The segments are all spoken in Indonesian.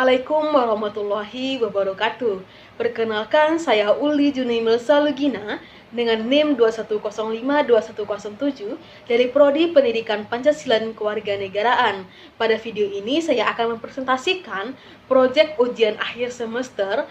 Assalamualaikum warahmatullahi wabarakatuh. Perkenalkan, saya Uli Junaimil Salugina dengan NIM 21052107 dari Prodi Pendidikan Pancasila dan Kewarganegaraan. Pada video ini saya akan mempresentasikan proyek ujian akhir semester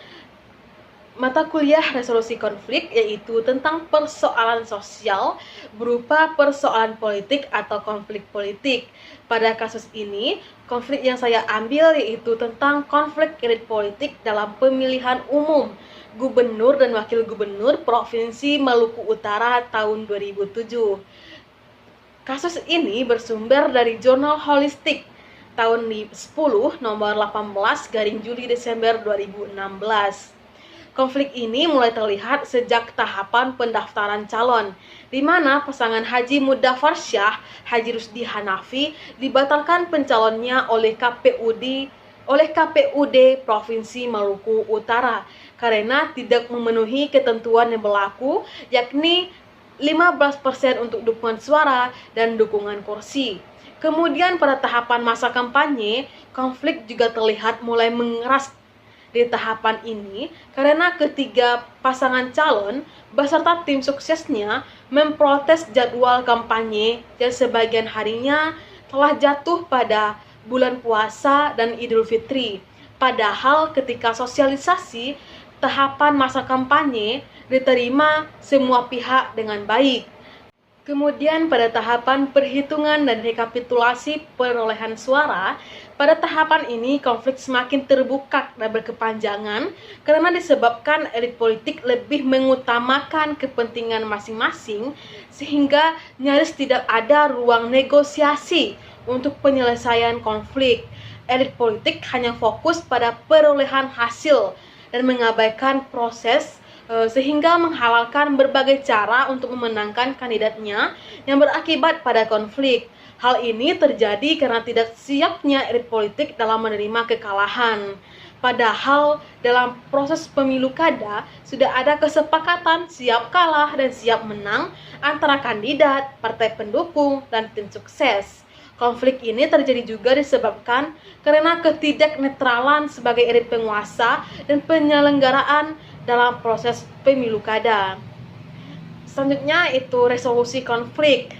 mata kuliah resolusi konflik, yaitu tentang persoalan sosial berupa persoalan politik atau konflik politik. Pada kasus ini, konflik yang saya ambil yaitu tentang konflik elit politik dalam pemilihan umum gubernur dan wakil gubernur Provinsi Maluku Utara tahun 2007. Kasus ini bersumber dari jurnal Holistik tahun 10 nomor 18 garing Juli Desember 2016. Konflik ini mulai terlihat sejak tahapan pendaftaran calon, di mana pasangan Haji Mudzaffar Syah, Haji Rusdi Hanafi dibatalkan pencalonnya oleh KPUD Provinsi Maluku Utara karena tidak memenuhi ketentuan yang berlaku, yakni 15% untuk dukungan suara dan dukungan kursi. Kemudian pada tahapan masa kampanye, konflik juga terlihat mulai mengeras di tahapan ini karena ketiga pasangan calon beserta tim suksesnya memprotes jadwal kampanye yang sebagian harinya telah jatuh pada bulan puasa dan Idul Fitri. Padahal ketika sosialisasi tahapan masa kampanye diterima semua pihak dengan baik. Kemudian pada tahapan perhitungan dan rekapitulasi perolehan suara, pada tahapan ini konflik semakin terbuka dan berkepanjangan karena disebabkan elit politik lebih mengutamakan kepentingan masing-masing sehingga nyaris tidak ada ruang negosiasi untuk penyelesaian konflik. Elit politik hanya fokus pada perolehan hasil dan mengabaikan proses sehingga menghalalkan berbagai cara untuk memenangkan kandidatnya yang berakibat pada konflik. Hal ini terjadi karena tidak siapnya elit politik dalam menerima kekalahan. Padahal dalam proses pemilu kada sudah ada kesepakatan siap kalah dan siap menang antara kandidat, partai pendukung, dan tim sukses. Konflik ini terjadi juga disebabkan karena ketidaknetralan sebagai elit penguasa dan penyelenggaraan dalam proses pemilu kada. Selanjutnya itu resolusi konflik.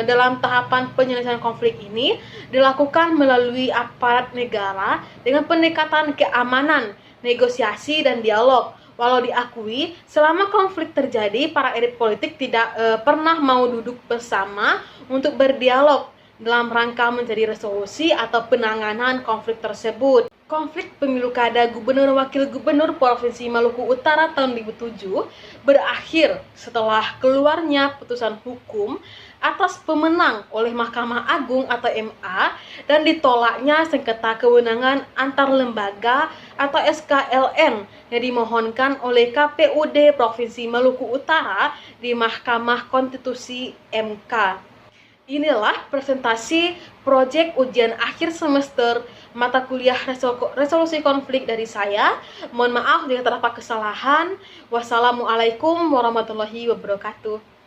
Dalam tahapan penyelesaian konflik ini dilakukan melalui aparat negara dengan pendekatan keamanan, negosiasi, dan dialog. Walau diakui, selama konflik terjadi, para elit politik tidak pernah mau duduk bersama untuk berdialog dalam rangka mencari resolusi atau penanganan konflik tersebut. Konflik pemilu kada gubernur wakil gubernur Provinsi Maluku Utara tahun 2007 berakhir setelah keluarnya putusan hukum atas pemenang oleh Mahkamah Agung atau MA dan ditolaknya sengketa kewenangan antar lembaga atau SKLN yang dimohonkan oleh KPUD Provinsi Maluku Utara di Mahkamah Konstitusi MK. Inilah presentasi proyek ujian akhir semester mata kuliah resolusi konflik dari saya. Mohon maaf jika terdapat kesalahan. Wassalamualaikum warahmatullahi wabarakatuh.